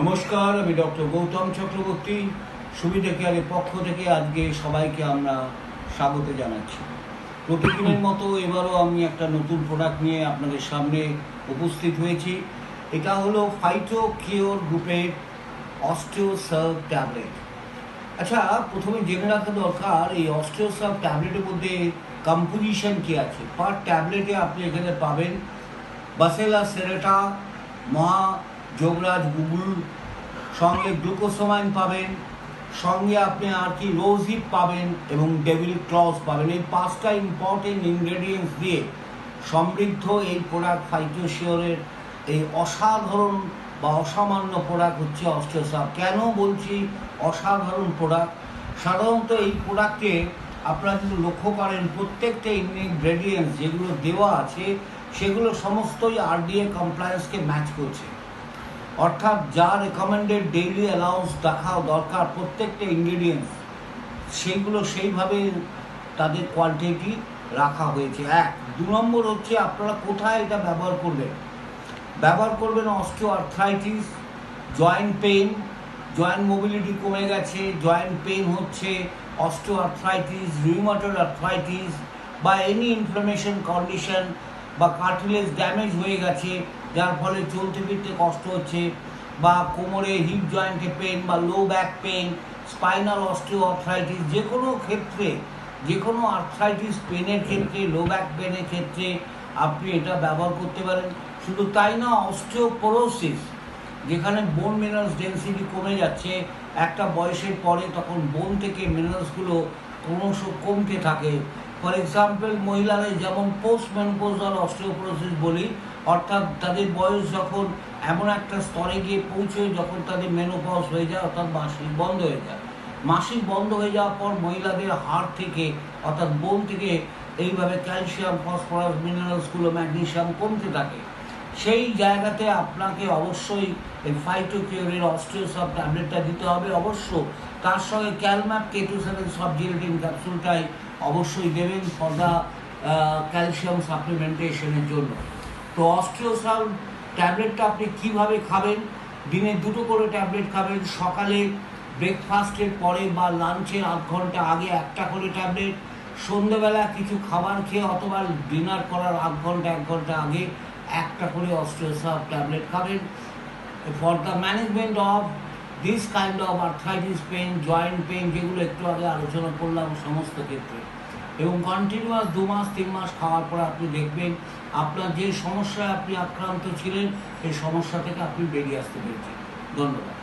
নমস্কার, আমি ডক্টর গৌতম চক্রবর্তী সুবিধা কেয়ারের পক্ষ থেকে আজকে সবাইকে আমরা স্বাগত জানাচ্ছি। প্রতিদিনের মতো এবারও আমি একটা নতুন প্রোডাক্ট নিয়ে আপনাদের সামনে উপস্থিত হয়েছি। এটা হলো ফাইটো কিওর গ্রুপের অস্টিওসার্ভ ট্যাবলেট। আচ্ছা, প্রথমে জেনে রাখা দরকার এই অস্টিওসার্ভ ট্যাবলেটের মধ্যে কম্পোজিশন কী আছে। পার ট্যাবলেটে আপনি এখানে পাবেন বাসেলা সেরেটা, মহা যোগরাজ গুগল, সঙ্গে গ্লুকোসামাইন পাবেন, সঙ্গে আপনি আর কি রোজহিপ পাবেন এবং ডেভিল ক্লস পাবেন। এই পাঁচটা ইম্পর্টেন্ট ইনগ্রেডিয়েন্টস দিয়ে সমৃদ্ধ এই প্রোডাক্ট ফাইটোশিওরের এই অসাধারণ বা অসামান্য প্রোডাক্ট হচ্ছে অস্টিওসার্ভ। কেন বলছি অসাধারণ প্রোডাক্ট? সাধারণত এই প্রোডাক্টে আপনারা যদি লক্ষ্য করেন প্রত্যেকটা ইনগ্রেডিয়েন্টস যেগুলো দেওয়া আছে সেগুলো সমস্তই আরডিএ কমপ্লায়েন্সকে ম্যাচ করছে। অর্থাৎ যা রেকমেন্ডেড ডেইলি অ্যালাউন্স দেখা দরকার প্রত্যেকটা ইনগ্রেডিয়েন্টস সেইগুলো সেইভাবে তাদের কোয়ান্টিটি রাখা হয়েছে। এক, দু নম্বর হচ্ছে আপনারা কোথায় এটা ব্যবহার করবেন osteo arthritis, joint pain, joint mobility কমে গেছে, জয়েন্ট পেইন হচ্ছে, অস্টিও আর্থ্রাইটিস, রিউমাটয়েড আর্থ্রাইটিস বা এনি ইনফ্লামেশন কন্ডিশন বা কার্টিলেজ ড্যামেজ হয়ে গেছে যার ফলে চলতে ফিরতে কষ্ট হচ্ছে, বা কোমরে হিপ জয়েন্টে পেন বা low back pain, spinal osteo arthritis, যে কোনো ক্ষেত্রে যে কোনো আর্থ্রাইটিস পেনের ক্ষেত্রে, লো ব্যাক পেনের ক্ষেত্রে আপনি এটা ব্যবহার করতে পারেন। শুধু তাই না, অস্টিওপোরোসিস, যেখানে বোন মিনারেলস ডেন্সিটি কমে যাচ্ছে একটা বয়সের পরে, তখন বোন থেকে মিনারেলসগুলো ক্রমশ কমতে থাকে। ফর এক্সাম্পল, মহিলাদের যেমন পোস্ট মেনোপজাল অস্টিওপোরোসিস বলি, অর্থাৎ তাদের বয়স যখন এমন একটা স্তরে গিয়ে পৌঁছয় যখন তাদের মেনোপজ হয়ে যায়, অর্থাৎ মাসিক বন্ধ হয়ে যায়। মাসিক বন্ধ হয়ে যাওয়ার পর মহিলাদের হাড় থেকে অর্থাৎ বোন থেকে এইভাবে ক্যালসিয়াম, ফসফরাস, মিনারেলসগুলো, ম্যাগনেসিয়াম কমতে থাকে। সেই জায়গাতে আপনাকে অবশ্যই এই ফাইটোকিওরের অস্টিওসার্ভ ট্যাবলেটটা দিতে হবে। অবশ্য তার সঙ্গে ক্যালম্যাপ K27 সাবজিলেটিন ক্যাপসুলটাই অবশ্যই দেবেন ফর দ্য ক্যালসিয়াম সাপ্লিমেন্টেশনের জন্য। তো অস্টিওসার্ভ ট্যাবলেটটা আপনি কীভাবে খাবেন? দিনে 2টো করে ট্যাবলেট খাবেন। সকালে ব্রেকফাস্টের পরে বা লাঞ্চের আধ ঘন্টা আগে একটা করে ট্যাবলেট, সন্ধ্যেবেলা কিছু খাবার খেয়ে অথবা ডিনার করার আধ ঘন্টা 1 ঘন্টা আগে একটা করে অস্টিওসার্ভ ট্যাবলেট খাবেন for the management of this kind of arthritis pain, joint pain, যেগুলো একটু আগে আলোচনা করলাম সমস্ত ক্ষেত্রে। এবং কন্টিনিউয়াস 2 মাস 3 মাস খাওয়ার পর আপনি দেখবেন আপনার যে সমস্যায় আপনি আক্রান্ত ছিলেন সেই সমস্যা থেকে আপনি বেরিয়ে আসতে পেরেছেন। ধন্যবাদ।